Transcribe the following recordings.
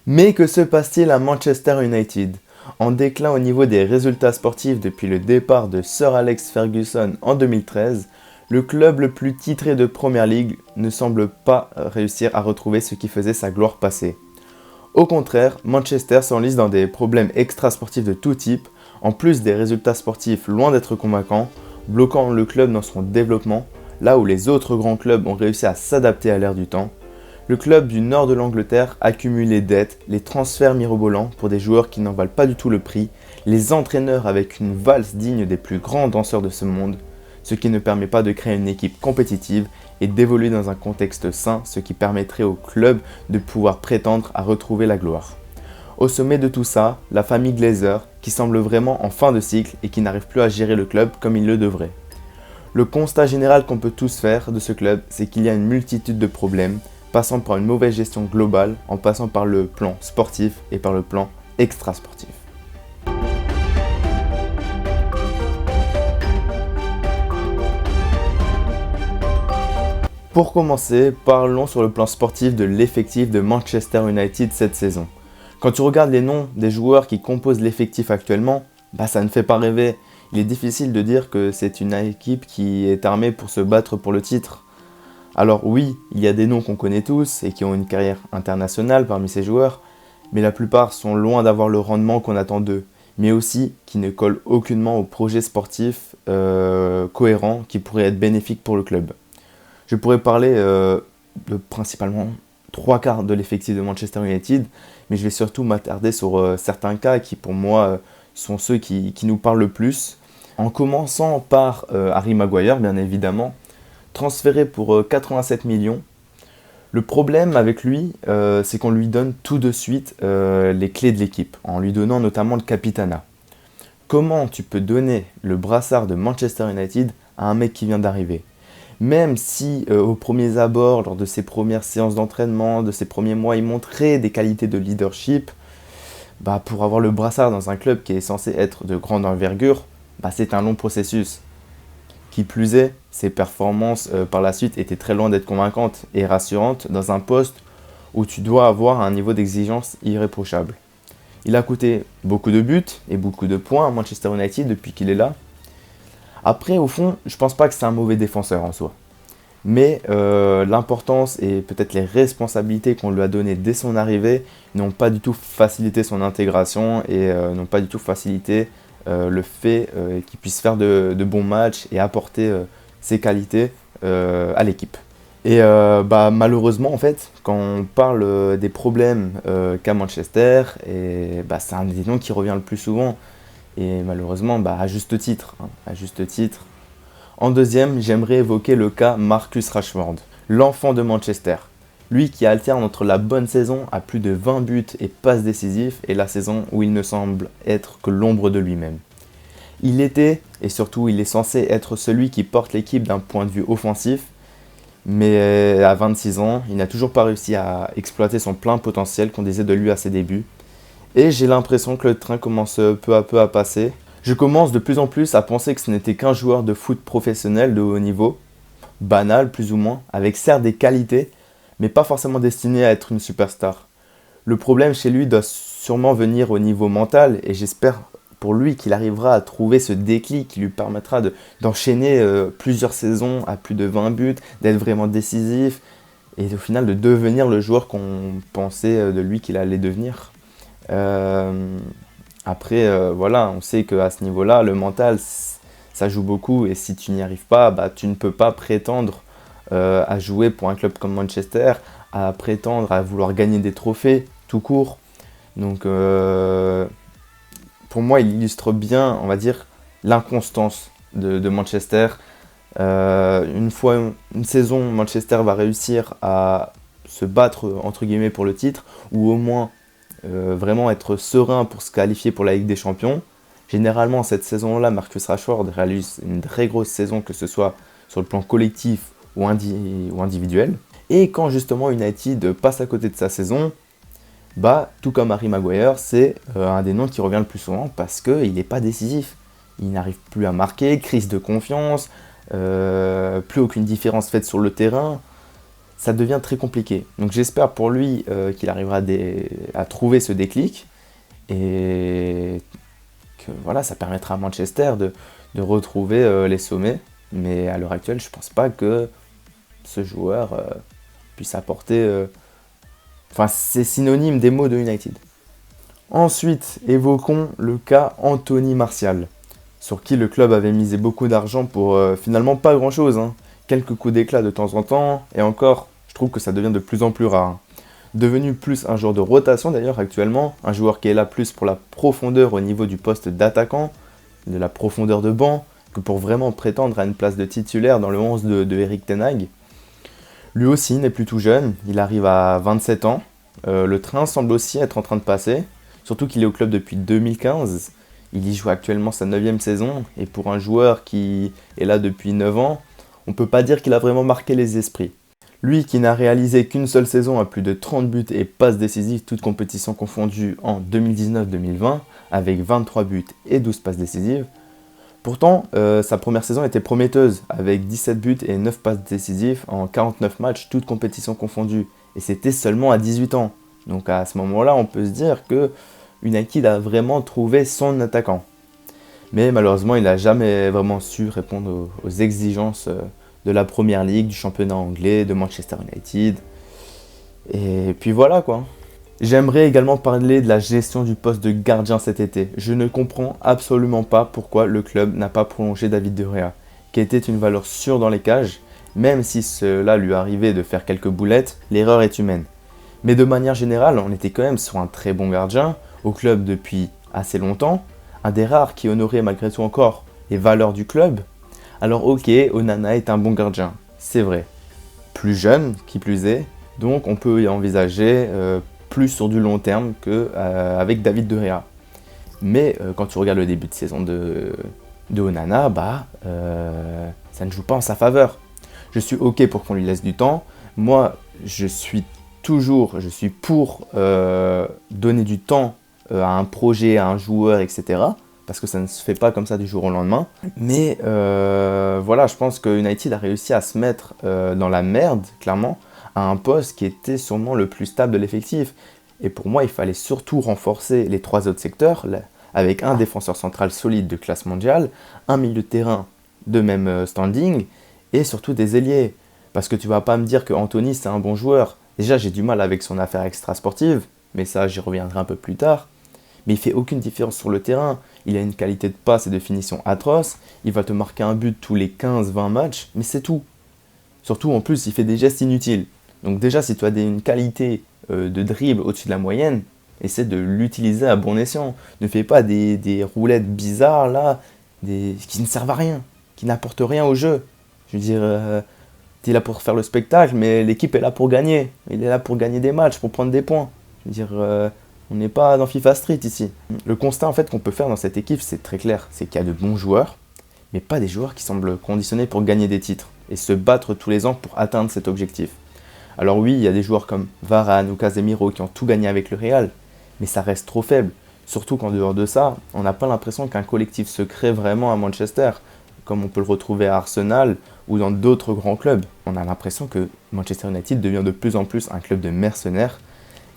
Mais que se passe-t-il à Manchester United? En déclin au niveau des résultats sportifs depuis le départ de Sir Alex Ferguson en 2013, le club le plus titré de Premier League ne semble pas réussir à retrouver ce qui faisait sa gloire passée. Au contraire, Manchester s'enlise dans des problèmes extrasportifs de tout type, en plus des résultats sportifs loin d'être convaincants, bloquant le club dans son développement, là où les autres grands clubs ont réussi à s'adapter à l'ère du temps. Le club du nord de l'Angleterre accumule les dettes, les transferts mirobolants pour des joueurs qui n'en valent pas du tout le prix, les entraîneurs avec une valse digne des plus grands danseurs de ce monde, ce qui ne permet pas de créer une équipe compétitive et d'évoluer dans un contexte sain, ce qui permettrait au club de pouvoir prétendre à retrouver la gloire. Au sommet de tout ça, la famille Glazer, qui semble vraiment en fin de cycle et qui n'arrive plus à gérer le club comme il le devrait. Le constat général qu'on peut tous faire de ce club, c'est qu'il y a une multitude de problèmes, passant par une mauvaise gestion globale, en passant par le plan sportif et par le plan extrasportif. Pour commencer, parlons sur le plan sportif de l'effectif de Manchester United cette saison. Quand tu regardes les noms des joueurs qui composent l'effectif actuellement, ça ne fait pas rêver. Il est difficile de dire que c'est une équipe qui est armée pour se battre pour le titre. Alors oui, il y a des noms qu'on connaît tous et qui ont une carrière internationale parmi ces joueurs, mais la plupart sont loin d'avoir le rendement qu'on attend d'eux, mais aussi qui ne collent aucunement au projet sportif cohérent qui pourrait être bénéfique pour le club. Je pourrais parler de principalement 3/4 de l'effectif de Manchester United, mais je vais surtout m'attarder sur certains cas qui pour moi sont ceux qui nous parlent le plus. En commençant par Harry Maguire, bien évidemment, transféré pour 87 millions. Le problème avec lui, c'est qu'on lui donne tout de suite les clés de l'équipe, en lui donnant notamment le capitanat. Comment tu peux donner le brassard de Manchester United à un mec qui vient d'arriver? Même si aux premiers abords, lors de ses premières séances d'entraînement, de ses premiers mois, il montrait des qualités de leadership, pour avoir le brassard dans un club qui est censé être de grande envergure, c'est un long processus. Qui plus est, ses performances par la suite étaient très loin d'être convaincantes et rassurantes dans un poste où tu dois avoir un niveau d'exigence irréprochable. Il a coûté beaucoup de buts et beaucoup de points à Manchester United depuis qu'il est là. Après, au fond, je pense pas que c'est un mauvais défenseur en soi. Mais l'importance et peut-être les responsabilités qu'on lui a données dès son arrivée n'ont pas du tout facilité son intégration et n'ont pas du tout facilité le fait qu'il puisse faire de bons matchs et apporter ses qualités à l'équipe. Et malheureusement, en fait, quand on parle des problèmes qu'a Manchester, c'est un des noms qui revient le plus souvent. Et malheureusement, à juste titre. À juste titre. En deuxième, j'aimerais évoquer le cas Marcus Rashford, l'enfant de Manchester. Lui qui alterne entre la bonne saison à plus de 20 buts et passes décisives et la saison où il ne semble être que l'ombre de lui-même. Il était, et surtout il est censé être celui qui porte l'équipe d'un point de vue offensif, mais à 26 ans, il n'a toujours pas réussi à exploiter son plein potentiel qu'on disait de lui à ses débuts. Et j'ai l'impression que le train commence peu à peu à passer. Je commence de plus en plus à penser que ce n'était qu'un joueur de foot professionnel de haut niveau, banal plus ou moins, avec certes des qualités, mais pas forcément destiné à être une superstar. Le problème chez lui doit sûrement venir au niveau mental, et j'espère pour lui qu'il arrivera à trouver ce déclic qui lui permettra d'enchaîner plusieurs saisons à plus de 20 buts, d'être vraiment décisif, et au final de devenir le joueur qu'on pensait de lui qu'il allait devenir. Après, voilà, on sait qu'à ce niveau-là, le mental, ça joue beaucoup, et si tu n'y arrives pas, tu ne peux pas prétendre à jouer pour un club comme Manchester, à prétendre à vouloir gagner des trophées, tout court. Donc, pour moi, il illustre bien, on va dire, l'inconstance de Manchester. Une fois une saison, Manchester va réussir à se battre, entre guillemets, pour le titre, ou au moins vraiment être serein pour se qualifier pour la Ligue des Champions. Généralement, cette saison-là, Marcus Rashford réalise une très grosse saison, que ce soit sur le plan collectif ou individuel. Et quand justement United passe à côté de sa saison, tout comme Harry Maguire, c'est un des noms qui revient le plus souvent parce qu'il n'est pas décisif. Il n'arrive plus à marquer, crise de confiance, plus aucune différence faite sur le terrain. ça devient très compliqué. Donc j'espère pour lui qu'il arrivera à trouver ce déclic et que voilà, ça permettra à Manchester de retrouver les sommets. Mais à l'heure actuelle, je ne pense pas que ce joueur puisse apporter... Enfin, c'est synonyme des mots de United. Ensuite, évoquons le cas Anthony Martial, sur qui le club avait misé beaucoup d'argent pour finalement pas grand-chose. Quelques coups d'éclat de temps en temps, et encore, je trouve que ça devient de plus en plus rare. Devenu plus un joueur de rotation d'ailleurs actuellement, un joueur qui est là plus pour la profondeur au niveau du poste d'attaquant, de la profondeur de banc, que pour vraiment prétendre à une place de titulaire dans le 11 de Erik ten Hag. Lui aussi n'est plus tout jeune, il arrive à 27 ans. Le train semble aussi être en train de passer, surtout qu'il est au club depuis 2015. Il y joue actuellement sa 9e saison, et pour un joueur qui est là depuis 9 ans, on ne peut pas dire qu'il a vraiment marqué les esprits. Lui qui n'a réalisé qu'une seule saison à plus de 30 buts et passes décisives, toutes compétitions confondues en 2019-2020, avec 23 buts et 12 passes décisives. Pourtant, sa première saison était prometteuse, avec 17 buts et 9 passes décisives en 49 matchs, toutes compétitions confondues. Et c'était seulement à 18 ans. Donc à ce moment-là, on peut se dire que United a vraiment trouvé son attaquant. Mais malheureusement, il n'a jamais vraiment su répondre aux exigences de la Première Ligue, du championnat anglais, de Manchester United. Et puis voilà quoi. J'aimerais également parler de la gestion du poste de gardien cet été. Je ne comprends absolument pas pourquoi le club n'a pas prolongé David De Gea, qui était une valeur sûre dans les cages. Même si cela lui arrivait de faire quelques boulettes, l'erreur est humaine. Mais de manière générale, on était quand même sur un très bon gardien, au club depuis assez longtemps, un des rares qui honorait malgré tout encore les valeurs du club. Alors ok, Onana est un bon gardien, c'est vrai. Plus jeune, qui plus est, donc on peut y envisager plus sur du long terme qu'avec David De Gea. Mais quand tu regardes le début de saison de Onana, ça ne joue pas en sa faveur. Je suis ok pour qu'on lui laisse du temps. Moi, je suis pour donner du temps à un projet, à un joueur, etc. Parce que ça ne se fait pas comme ça du jour au lendemain. Mais voilà, je pense que United a réussi à se mettre dans la merde, clairement, à un poste qui était sûrement le plus stable de l'effectif. Et pour moi, il fallait surtout renforcer les 3 autres secteurs, avec un défenseur central solide de classe mondiale, un milieu de terrain de même standing, et surtout des ailiers. Parce que tu vas pas me dire que Anthony c'est un bon joueur. Déjà, j'ai du mal avec son affaire extra-sportive, mais ça, j'y reviendrai un peu plus tard. Mais il fait aucune différence sur le terrain. Il a une qualité de passe et de finition atroce. Il va te marquer un but tous les 15-20 matchs, mais c'est tout. Surtout, en plus, il fait des gestes inutiles. Donc déjà, si tu as une qualité de dribble au-dessus de la moyenne, essaie de l'utiliser à bon escient. Ne fais pas des roulettes bizarres, là, qui ne servent à rien, qui n'apportent rien au jeu. Je veux dire, tu es là pour faire le spectacle, mais l'équipe est là pour gagner. Il est là pour gagner des matchs, pour prendre des points. Je veux dire, on n'est pas dans FIFA Street ici. Le constat en fait qu'on peut faire dans cette équipe, c'est très clair. C'est qu'il y a de bons joueurs, mais pas des joueurs qui semblent conditionnés pour gagner des titres et se battre tous les ans pour atteindre cet objectif. Alors oui, il y a des joueurs comme Varane ou Casemiro qui ont tout gagné avec le Real, mais ça reste trop faible. Surtout qu'en dehors de ça, on n'a pas l'impression qu'un collectif se crée vraiment à Manchester, comme on peut le retrouver à Arsenal ou dans d'autres grands clubs. On a l'impression que Manchester United devient de plus en plus un club de mercenaires,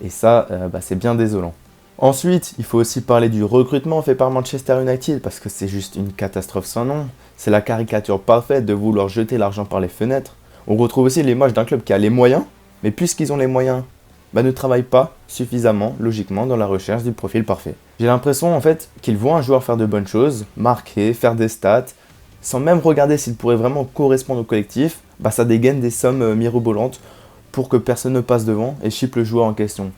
et ça, c'est bien désolant. Ensuite, il faut aussi parler du recrutement fait par Manchester United, parce que c'est juste une catastrophe sans nom. C'est la caricature parfaite de vouloir jeter l'argent par les fenêtres. On retrouve aussi l'image d'un club qui a les moyens, mais puisqu'ils ont les moyens, ne travaillent pas suffisamment, logiquement, dans la recherche du profil parfait. J'ai l'impression, en fait, qu'ils voient un joueur faire de bonnes choses, marquer, faire des stats, sans même regarder s'il pourrait vraiment correspondre au collectif, ça dégaine des sommes mirobolantes pour que personne ne passe devant et chipe le joueur en question.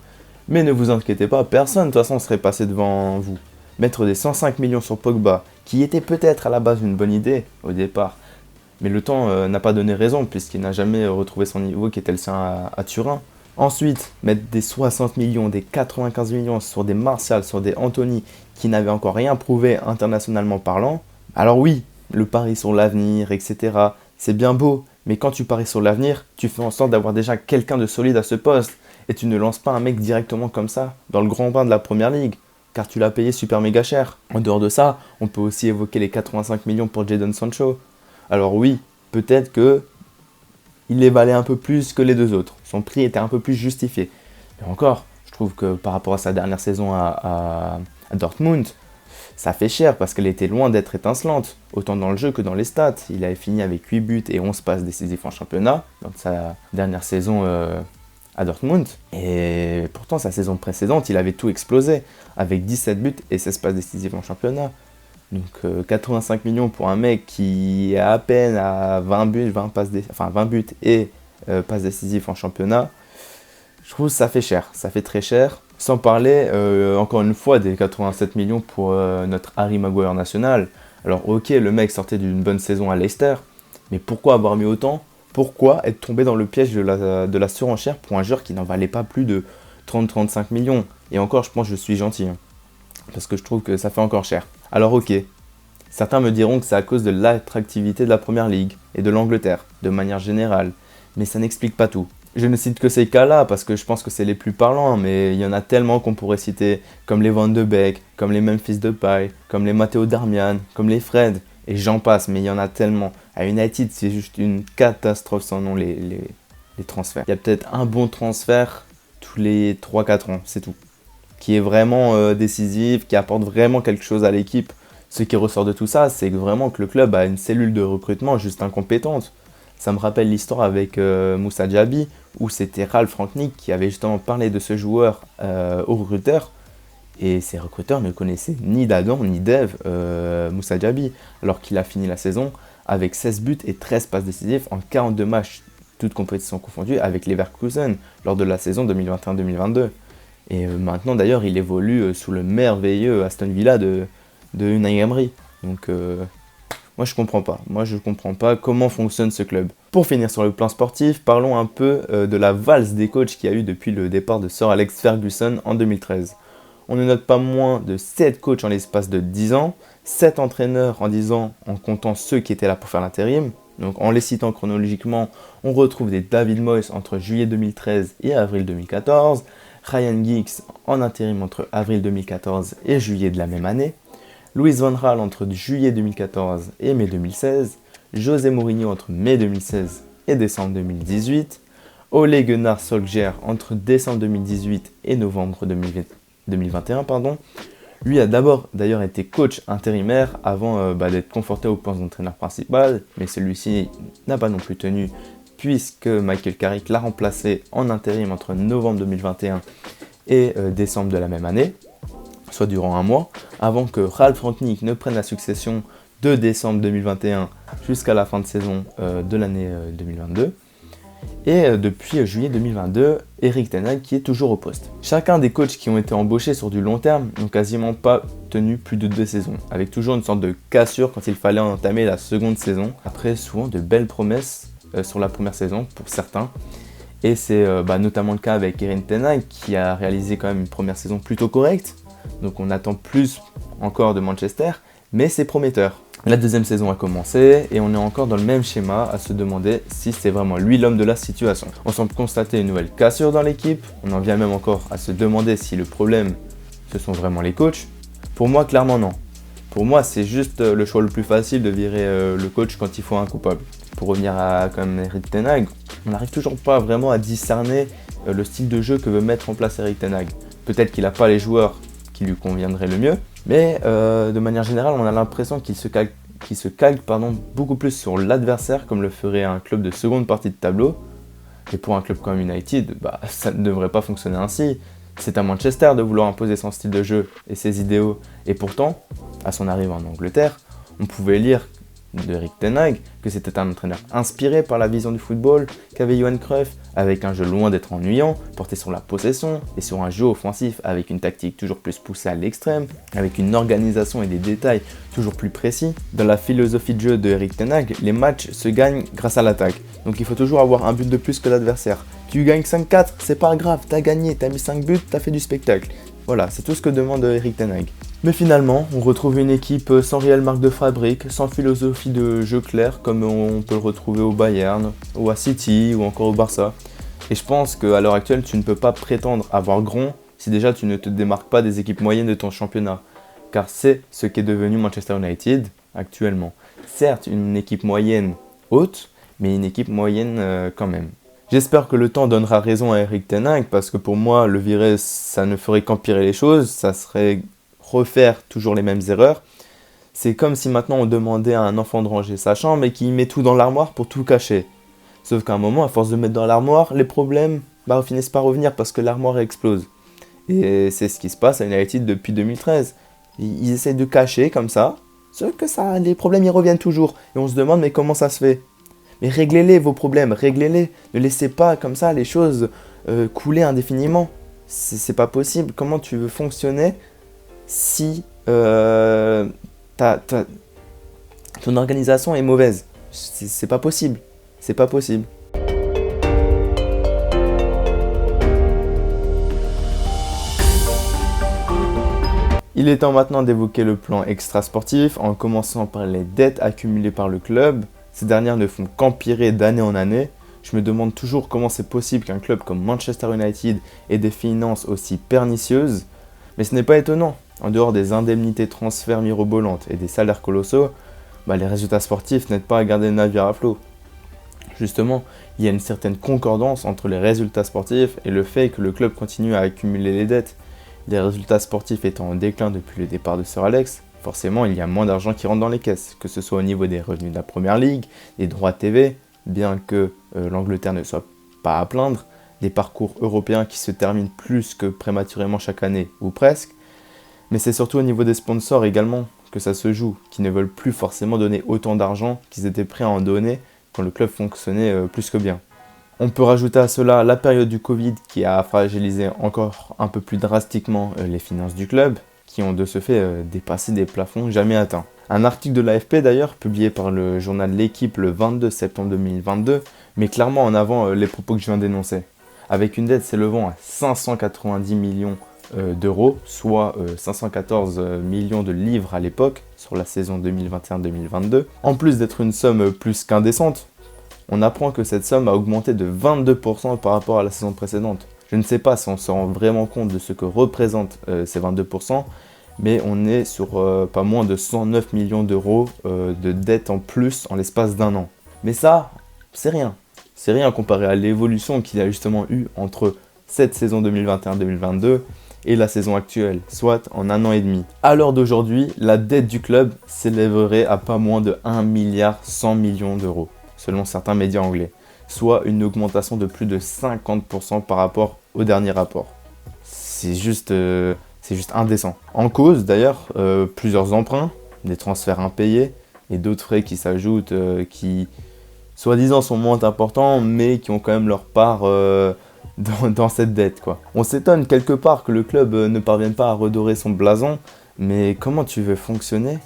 Mais ne vous inquiétez pas, personne de toute façon serait passé devant vous. Mettre des 105 millions sur Pogba, qui était peut-être à la base une bonne idée au départ, mais le temps n'a pas donné raison puisqu'il n'a jamais retrouvé son niveau qui était le sien à Turin. Ensuite, mettre des 60 millions, des 95 millions sur des Martial, sur des Anthony qui n'avaient encore rien prouvé internationalement parlant, alors oui, le pari sur l'avenir, etc., c'est bien beau, mais quand tu paries sur l'avenir, tu fais en sorte d'avoir déjà quelqu'un de solide à ce poste, et tu ne lances pas un mec directement comme ça, dans le grand bain de la Première Ligue, car tu l'as payé super méga cher. En dehors de ça, on peut aussi évoquer les 85 millions pour Jadon Sancho. Alors oui, peut-être que il les valait un peu plus que les deux autres. Son prix était un peu plus justifié. Mais encore, je trouve que par rapport à sa dernière saison à Dortmund, ça fait cher parce qu'elle était loin d'être étincelante, autant dans le jeu que dans les stats. Il avait fini avec 8 buts et 11 passes décisives en championnat dans sa dernière saison à Dortmund. Et pourtant, sa saison précédente, il avait tout explosé avec 17 buts et 16 passes décisives en championnat. Donc 85 millions pour un mec qui est à peine à 20 buts, 20 buts et passes décisives en championnat. Je trouve que ça fait cher, ça fait très cher. Sans parler, encore une fois, des 87 millions pour notre Harry Maguire national. Alors ok, le mec sortait d'une bonne saison à Leicester, mais pourquoi avoir mis autant ? Pourquoi être tombé dans le piège de la surenchère pour un joueur qui n'en valait pas plus de 30-35 millions ? Et encore, je pense que je suis gentil, hein, parce que je trouve que ça fait encore cher. Alors ok, certains me diront que c'est à cause de l'attractivité de la Première Ligue et de l'Angleterre, de manière générale, mais ça n'explique pas tout. Je ne cite que ces cas-là parce que je pense que c'est les plus parlants, mais il y en a tellement qu'on pourrait citer, comme les Van de Beek, comme les Memphis Depay, comme les Matteo Darmian, comme les Fred, et j'en passe, mais il y en a tellement. À United, c'est juste une catastrophe sans nom les transferts. Il y a peut-être un bon transfert tous les 3-4 ans, c'est tout, qui est vraiment décisif, qui apporte vraiment quelque chose à l'équipe. Ce qui ressort de tout ça, c'est que vraiment que le club a une cellule de recrutement juste incompétente. Ça me rappelle l'histoire avec Moussa Diaby, où c'était Ralph Rangnick qui avait justement parlé de ce joueur aux recruteurs. Et ces recruteurs ne connaissaient ni d'Adam ni d'Ève Moussa Diaby, alors qu'il a fini la saison avec 16 buts et 13 passes décisives en 42 matchs, toutes compétitions confondues, avec Leverkusen lors de la saison 2021-2022. Et maintenant d'ailleurs, il évolue sous le merveilleux Aston Villa de Unai Emery. Donc moi je comprends pas comment fonctionne ce club. Pour finir sur le plan sportif, parlons un peu de la valse des coachs qu'il y a eu depuis le départ de Sir Alex Ferguson en 2013. On ne note pas moins de 7 coachs en l'espace de 10 ans, 7 entraîneurs en 10 ans en comptant ceux qui étaient là pour faire l'intérim. Donc en les citant chronologiquement, on retrouve des David Moyes entre juillet 2013 et avril 2014, Ryan Giggs en intérim entre avril 2014 et juillet de la même année, Louis van Gaal entre juillet 2014 et mai 2016, José Mourinho entre mai 2016 et décembre 2018, Ole Gunnar Solskjaer entre décembre 2018 et novembre 2021. Lui a d'abord d'ailleurs été coach intérimaire avant d'être conforté au poste d'entraîneur principal, mais celui-ci n'a pas non plus tenu puisque Michael Carrick l'a remplacé en intérim entre novembre 2021 et décembre de la même année, soit durant un mois, avant que Ralph Rangnick ne prenne la succession de décembre 2021 jusqu'à la fin de saison de l'année 2022. Et depuis juillet 2022, Erik ten Hag qui est toujours au poste. Chacun des coachs qui ont été embauchés sur du long terme n'ont quasiment pas tenu plus de 2 saisons, avec toujours une sorte de cassure quand il fallait entamer la seconde saison, après souvent de belles promesses sur la première saison pour certains. Et c'est notamment le cas avec Erik ten Hag qui a réalisé quand même une première saison plutôt correcte, donc on attend plus encore de Manchester, mais c'est prometteur. La deuxième saison a commencé et on est encore dans le même schéma à se demander si c'est vraiment lui l'homme de la situation. On semble constater une nouvelle cassure dans l'équipe, on en vient même encore à se demander si le problème ce sont vraiment les coachs. Pour moi, clairement non. Pour moi, c'est juste le choix le plus facile de virer le coach quand il faut un coupable. Pour revenir à quand même Erik ten Hag, on n'arrive toujours pas vraiment à discerner le style de jeu que veut mettre en place Erik ten Hag. Peut-être qu'il n'a pas les joueurs qui lui conviendraient le mieux, mais de manière générale, on a l'impression qu'il se calque beaucoup plus sur l'adversaire comme le ferait un club de seconde partie de tableau. Et pour un club comme United, ça ne devrait pas fonctionner ainsi. C'est à Manchester de vouloir imposer son style de jeu et ses idéaux. Et pourtant, à son arrivée en Angleterre, on pouvait lire de Erik ten Hag que c'était un entraîneur inspiré par la vision du football qu'avait Johan Cruyff, avec un jeu loin d'être ennuyant, porté sur la possession et sur un jeu offensif avec une tactique toujours plus poussée à l'extrême, avec une organisation et des détails toujours plus précis. Dans la philosophie de jeu de Erik ten Hag, les matchs se gagnent grâce à l'attaque, donc il faut toujours avoir un but de plus que l'adversaire. Tu gagnes 5-4, c'est pas grave, t'as gagné, t'as mis 5 buts, t'as fait du spectacle. Voilà, c'est tout ce que demande Erik ten Hag. Mais finalement, on retrouve une équipe sans réelle marque de fabrique, sans philosophie de jeu claire comme on peut le retrouver au Bayern, ou à City, ou encore au Barça. Et je pense qu'à l'heure actuelle, tu ne peux pas prétendre avoir grand si déjà tu ne te démarques pas des équipes moyennes de ton championnat. Car c'est ce qu'est devenu Manchester United actuellement. Certes, une équipe moyenne haute, mais une équipe moyenne quand même. J'espère que le temps donnera raison à Erik ten Hag, parce que pour moi, le virer, ça ne ferait qu'empirer les choses, ça serait refaire toujours les mêmes erreurs. C'est comme si maintenant on demandait à un enfant de ranger sa chambre et qu'il met tout dans l'armoire pour tout cacher. Sauf qu'à un moment, à force de mettre dans l'armoire, les problèmes finissent par revenir parce que l'armoire explose. Et c'est ce qui se passe à United depuis 2013. Ils essayent de cacher comme ça, sauf que les problèmes y reviennent toujours. Et on se demande mais comment ça se fait? Mais réglez-les vos problèmes, réglez-les. Ne laissez pas comme ça les choses couler indéfiniment. C'est pas possible. Comment tu veux fonctionner si ton organisation est mauvaise? C'est pas possible. C'est pas possible. Il est temps maintenant d'évoquer le plan extra-sportif en commençant par les dettes accumulées par le club. Ces dernières ne font qu'empirer d'année en année. Je me demande toujours comment c'est possible qu'un club comme Manchester United ait des finances aussi pernicieuses. Mais ce n'est pas étonnant. En dehors des indemnités transferts mirobolantes et des salaires colossaux, les résultats sportifs n'aident pas à garder le navire à flot. Justement, il y a une certaine concordance entre les résultats sportifs et le fait que le club continue à accumuler les dettes. Les résultats sportifs étant en déclin depuis le départ de Sir Alex, forcément il y a moins d'argent qui rentre dans les caisses, que ce soit au niveau des revenus de la Première Ligue, des droits TV, bien que l'Angleterre ne soit pas à plaindre, des parcours européens qui se terminent plus que prématurément chaque année, ou presque, mais c'est surtout au niveau des sponsors également que ça se joue, qui ne veulent plus forcément donner autant d'argent qu'ils étaient prêts à en donner quand le club fonctionnait plus que bien. On peut rajouter à cela la période du Covid qui a fragilisé encore un peu plus drastiquement les finances du club, qui ont de ce fait dépassé des plafonds jamais atteints. Un article de l'AFP d'ailleurs, publié par le journal L'Équipe le 22 septembre 2022, met clairement en avant les propos que je viens d'énoncer. Avec une dette s'élevant à 590 millions d'euros, soit 514 millions de livres à l'époque, sur la saison 2021-2022, en plus d'être une somme plus qu'indécente, on apprend que cette somme a augmenté de 22% par rapport à la saison précédente. Je ne sais pas si on se rend vraiment compte de ce que représentent ces 22%, mais on est sur pas moins de 109 millions d'euros de dettes en plus en l'espace d'un an. Mais ça, c'est rien. C'est rien comparé à l'évolution qu'il y a justement eu entre cette saison 2021-2022 et la saison actuelle, soit en un an et demi. À l'heure d'aujourd'hui, la dette du club s'élèverait à pas moins de 1,1 milliard d'euros, selon certains médias anglais, soit une augmentation de plus de 50% par rapport au dernier rapport. C'est juste indécent. En cause d'ailleurs, plusieurs emprunts, des transferts impayés et d'autres frais qui s'ajoutent, qui soi-disant sont moins importants, mais qui ont quand même leur part dans cette dette, quoi. On s'étonne quelque part que le club ne parvienne pas à redorer son blason, mais comment tu veux fonctionner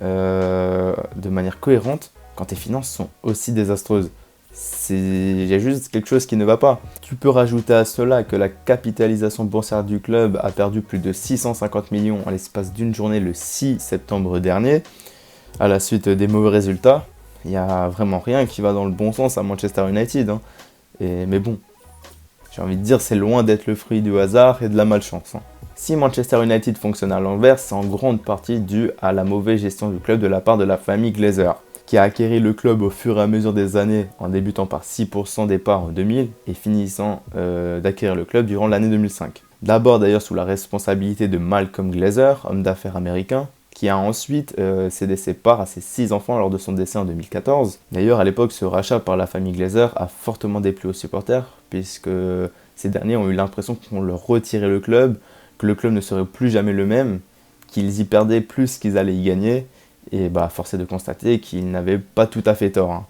de manière cohérente quand tes finances sont aussi désastreuses? Il y a juste quelque chose qui ne va pas. Tu peux rajouter à cela que la capitalisation boursière du club a perdu plus de 650 millions en l'espace d'une journée le 6 septembre dernier, à la suite des mauvais résultats. Il n'y a vraiment rien qui va dans le bon sens à Manchester United. Mais bon, j'ai envie de dire, c'est loin d'être le fruit du hasard et de la malchance. Si Manchester United fonctionne à l'envers, c'est en grande partie dû à la mauvaise gestion du club de la part de la famille Glazer, qui a acquéri le club au fur et à mesure des années en débutant par 6% des parts en 2000 et finissant d'acquérir le club durant l'année 2005. D'abord d'ailleurs sous la responsabilité de Malcolm Glazer, homme d'affaires américain, qui a ensuite cédé ses parts à ses 6 enfants lors de son décès en 2014. D'ailleurs à l'époque ce rachat par la famille Glazer a fortement déplu aux supporters puisque ces derniers ont eu l'impression qu'on leur retirait le club, que le club ne serait plus jamais le même, qu'ils y perdaient plus qu'ils allaient y gagner. Et force est de constater qu'ils n'avaient pas tout à fait tort.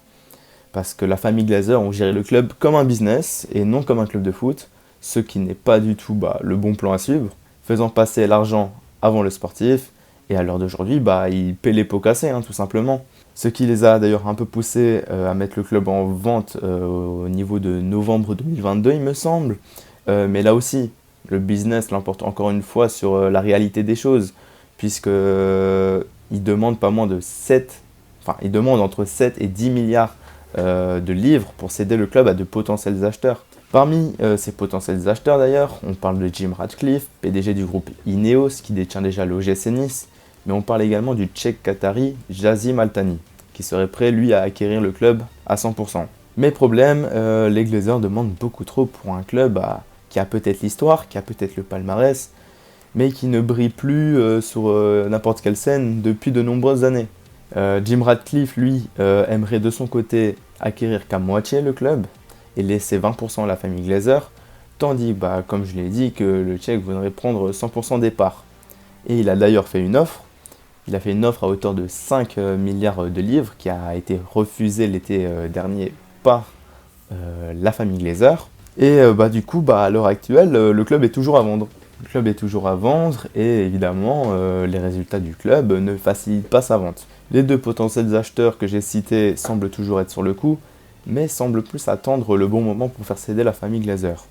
Parce que la famille Glazer ont géré le club comme un business et non comme un club de foot, ce qui n'est pas du tout le bon plan à suivre, faisant passer l'argent avant le sportif, et à l'heure d'aujourd'hui, ils paient les pots cassés, tout simplement. Ce qui les a d'ailleurs un peu poussés à mettre le club en vente au niveau de novembre 2022, il me semble. Mais là aussi, le business l'emporte encore une fois sur la réalité des choses, puisque il demande pas moins de il demande entre 7 et 10 milliards de livres pour céder le club à de potentiels acheteurs. Parmi ces potentiels acheteurs d'ailleurs, on parle de Jim Ratcliffe, PDG du groupe Ineos qui détient déjà l'OGC Nice, mais on parle également du Tchèque qatari Jasim Altani. qui serait prêt lui à acquérir le club à 100%. Mais problème, les Glazers demandent beaucoup trop pour un club qui a peut-être l'histoire, qui a peut-être le palmarès, mais qui ne brille plus sur n'importe quelle scène depuis de nombreuses années. Jim Ratcliffe, lui, aimerait de son côté acquérir qu'à moitié le club et laisser 20% à la famille Glazer, tandis, comme je l'ai dit, que le Tchèque voudrait prendre 100% des parts. Et il a d'ailleurs fait une offre. Il a fait une offre à hauteur de 5 milliards de livres qui a été refusée l'été dernier par la famille Glazer. Et du coup, à l'heure actuelle, le club est toujours à vendre. Le club est toujours à vendre et évidemment, les résultats du club ne facilitent pas sa vente. Les deux potentiels acheteurs que j'ai cités semblent toujours être sur le coup, mais semblent plus attendre le bon moment pour faire céder la famille Glazer.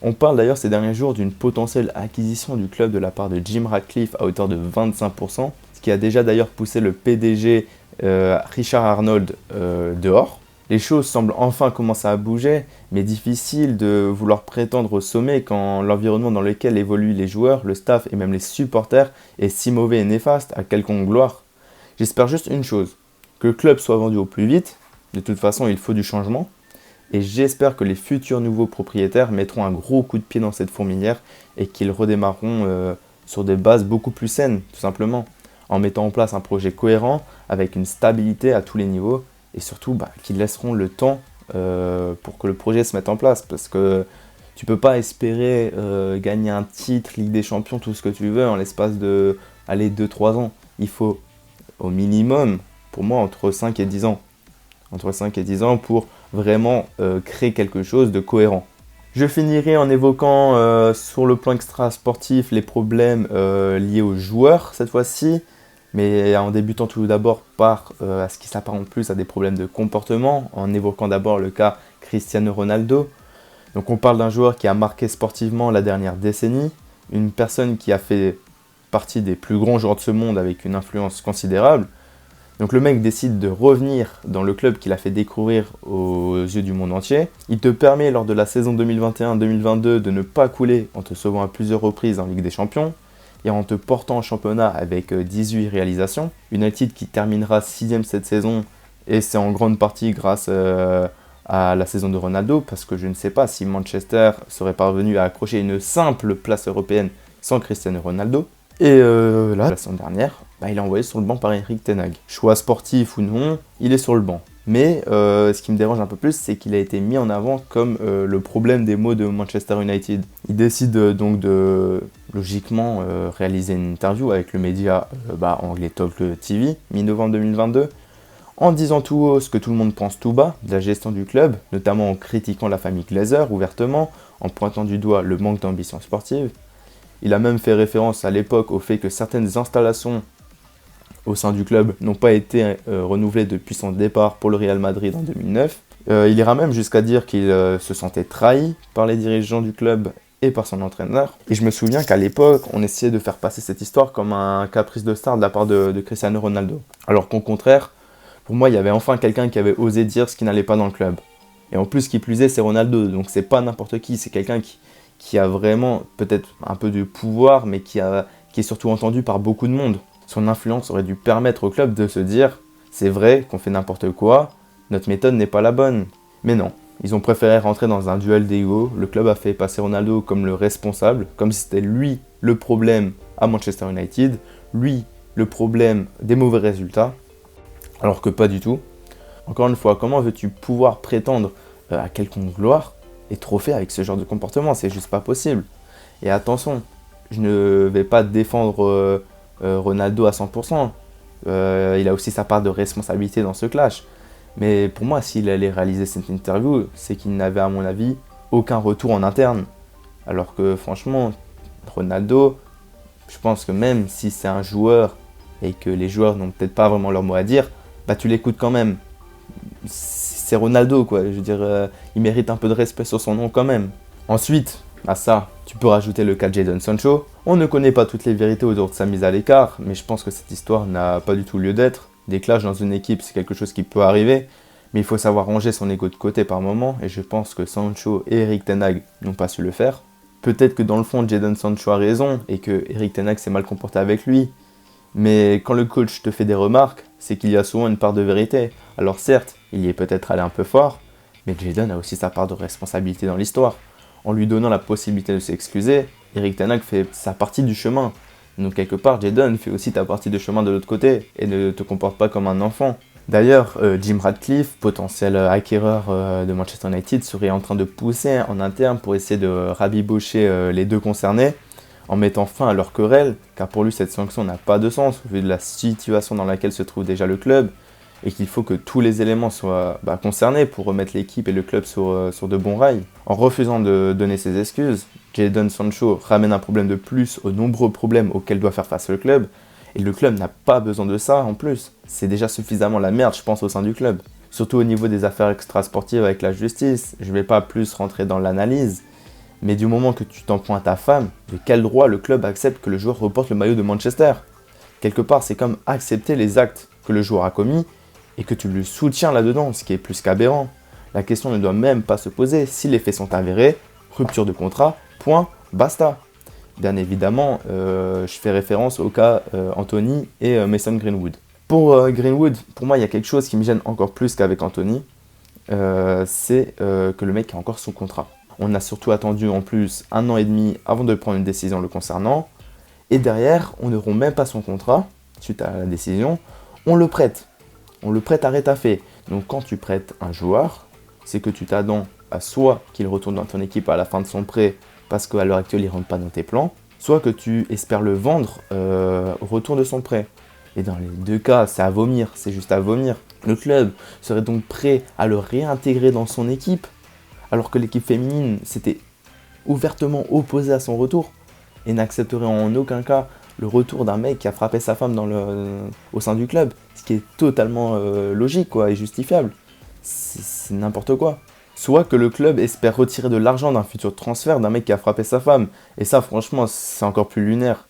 On parle d'ailleurs ces derniers jours d'une potentielle acquisition du club de la part de Jim Ratcliffe à hauteur de 25%, ce qui a déjà d'ailleurs poussé le PDG Richard Arnold dehors. Les choses semblent enfin commencer à bouger, mais difficile de vouloir prétendre au sommet quand l'environnement dans lequel évoluent les joueurs, le staff et même les supporters est si mauvais et néfaste à quelconque gloire. J'espère juste une chose, que le club soit vendu au plus vite, de toute façon il faut du changement, et j'espère que les futurs nouveaux propriétaires mettront un gros coup de pied dans cette fourmilière et qu'ils redémarreront sur des bases beaucoup plus saines, tout simplement, en mettant en place un projet cohérent avec une stabilité à tous les niveaux, et surtout qu'ils laisseront le temps pour que le projet se mette en place, parce que tu peux pas espérer gagner un titre, Ligue des Champions, tout ce que tu veux en l'espace de 2-3 ans. Il faut au minimum, pour moi, entre 5 et 10 ans. Entre 5 et 10 ans pour vraiment créer quelque chose de cohérent. Je finirai en évoquant sur le plan extra-sportif les problèmes liés aux joueurs cette fois-ci, mais en débutant tout d'abord par à ce qui s'apparente plus à des problèmes de comportement, en évoquant d'abord le cas Cristiano Ronaldo. Donc on parle d'un joueur qui a marqué sportivement la dernière décennie, une personne qui a fait partie des plus grands joueurs de ce monde avec une influence considérable. Donc le mec décide de revenir dans le club qu'il a fait découvrir aux yeux du monde entier. Il te permet lors de la saison 2021-2022 de ne pas couler en te sauvant à plusieurs reprises en Ligue des Champions et en te portant en championnat avec 18 réalisations. United qui terminera 6ème cette saison et c'est en grande partie grâce à la saison de Ronaldo parce que je ne sais pas si Manchester serait parvenu à accrocher une simple place européenne sans Cristiano Ronaldo. Et là, la saison dernière, il est envoyé sur le banc par Erik ten Hag. Choix sportif ou non, il est sur le banc. Mais ce qui me dérange un peu plus, c'est qu'il a été mis en avant comme le problème des maux de Manchester United. Il décide donc de, logiquement, réaliser une interview avec le média anglais Talk TV, mi-novembre 2022, en disant tout haut ce que tout le monde pense tout bas de la gestion du club, notamment en critiquant la famille Glazer ouvertement, en pointant du doigt le manque d'ambition sportive. Il a même fait référence à l'époque au fait que certaines installations au sein du club n'ont pas été renouvelées depuis son départ pour le Real Madrid en 2009. Il ira même jusqu'à dire qu'il se sentait trahi par les dirigeants du club et par son entraîneur. Et je me souviens qu'à l'époque, on essayait de faire passer cette histoire comme un caprice de star de la part de Cristiano Ronaldo. Alors qu'au contraire, pour moi, il y avait enfin quelqu'un qui avait osé dire ce qui n'allait pas dans le club. Et en plus, qui plus est, c'est Ronaldo, donc c'est pas n'importe qui, c'est quelqu'un qui a vraiment peut-être un peu de pouvoir, mais qui est surtout entendu par beaucoup de monde. Son influence aurait dû permettre au club de se dire « c'est vrai qu'on fait n'importe quoi, notre méthode n'est pas la bonne ». Mais non, ils ont préféré rentrer dans un duel d'ego, le club a fait passer Ronaldo comme le responsable, comme si c'était lui le problème à Manchester United, lui le problème des mauvais résultats, alors que pas du tout. Encore une fois, comment veux-tu pouvoir prétendre à quelconque gloire et trophée avec ce genre de comportement? C'est juste pas possible. Et attention, je ne vais pas défendre Ronaldo à 100%. Il a aussi sa part de responsabilité dans ce clash. Mais pour moi, s'il allait réaliser cette interview, c'est qu'il n'avait à mon avis aucun retour en interne. Alors que franchement, Ronaldo, je pense que même si c'est un joueur et que les joueurs n'ont peut-être pas vraiment leur mot à dire, tu l'écoutes quand même. C'est Ronaldo, quoi. Je veux dire, il mérite un peu de respect sur son nom quand même. Ensuite, à ça, tu peux rajouter le cas de Jadon Sancho. On ne connaît pas toutes les vérités autour de sa mise à l'écart, mais je pense que cette histoire n'a pas du tout lieu d'être. Des clashs dans une équipe, c'est quelque chose qui peut arriver, mais il faut savoir ranger son ego de côté par moment, et je pense que Sancho et Erik ten Hag n'ont pas su le faire. Peut-être que dans le fond, Jadon Sancho a raison, et que Erik ten Hag s'est mal comporté avec lui, Mais quand le coach te fait des remarques, c'est qu'il y a souvent une part de vérité. Alors certes, il y est peut-être allé un peu fort, mais Jadon a aussi sa part de responsabilité dans l'histoire. En lui donnant la possibilité de s'excuser, Eric Ten Hag fait sa partie du chemin. Donc quelque part, Jadon fait aussi ta partie du chemin de l'autre côté et ne te comporte pas comme un enfant. D'ailleurs, Jim Ratcliffe, potentiel acquéreur de Manchester United, serait en train de pousser en interne pour essayer de rabibocher les deux concernés en mettant fin à leur querelle, car pour lui cette sanction n'a pas de sens vu de la situation dans laquelle se trouve déjà le club et qu'il faut que tous les éléments soient concernés pour remettre l'équipe et le club sur de bons rails. En refusant de donner ses excuses, Jadon Sancho ramène un problème de plus aux nombreux problèmes auxquels doit faire face le club, et le club n'a pas besoin de ça en plus. C'est déjà suffisamment la merde, je pense, au sein du club. Surtout au niveau des affaires extrasportives avec la justice, je ne vais pas plus rentrer dans l'analyse, mais du moment que tu t'en prends à ta femme, de quel droit le club accepte que le joueur reporte le maillot de Manchester? Quelque part, c'est comme accepter les actes que le joueur a commis et que tu le soutiens là-dedans, ce qui est plus qu'aberrant. La question ne doit même pas se poser. Si les faits sont avérés, rupture de contrat, point, basta. Bien évidemment, je fais référence au cas Anthony et Mason Greenwood. Pour Greenwood, pour moi, il y a quelque chose qui me gêne encore plus qu'avec Anthony, c'est que le mec a encore son contrat. On a surtout attendu en plus 1 an et demi avant de prendre une décision le concernant. Et derrière, on n'aura même pas son contrat, suite à la décision, on le prête. On le prête à rétafé. Donc quand tu prêtes un joueur, c'est que tu t'attends à soit qu'il retourne dans ton équipe à la fin de son prêt, parce qu'à l'heure actuelle il ne rentre pas dans tes plans, soit que tu espères le vendre au retour de son prêt. Et dans les deux cas, c'est à vomir, c'est juste à vomir. Le club serait donc prêt à le réintégrer dans son équipe, alors que l'équipe féminine s'était ouvertement opposée à son retour et n'accepterait en aucun cas le retour d'un mec qui a frappé sa femme au sein du club, ce qui est totalement logique et justifiable. C'est n'importe quoi. Soit que le club espère retirer de l'argent d'un futur transfert d'un mec qui a frappé sa femme, et ça franchement c'est encore plus lunaire.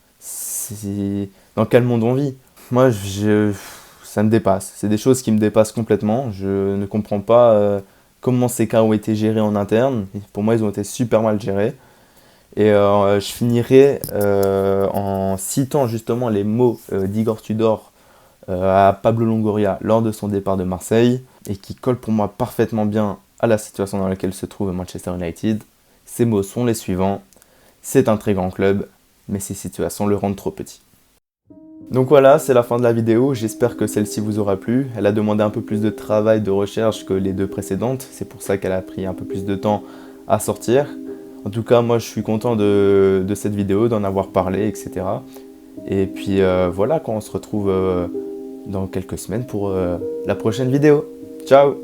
Dans quel monde on vit? Moi ça me dépasse, c'est des choses qui me dépassent complètement, je ne comprends pas comment ces cas ont été gérés en interne. Pour moi, ils ont été super mal gérés. Et je finirai en citant justement les mots d'Igor Tudor à Pablo Longoria lors de son départ de Marseille et qui collent pour moi parfaitement bien à la situation dans laquelle se trouve Manchester United. Ces mots sont les suivants: c'est un très grand club, mais ces situations le rendent trop petit. Donc voilà, c'est la fin de la vidéo, j'espère que celle-ci vous aura plu. Elle a demandé un peu plus de travail de recherche que les deux précédentes, c'est pour ça qu'elle a pris un peu plus de temps à sortir. En tout cas, moi je suis content de cette vidéo, d'en avoir parlé, etc. Et puis voilà, on se retrouve dans quelques semaines pour la prochaine vidéo. Ciao!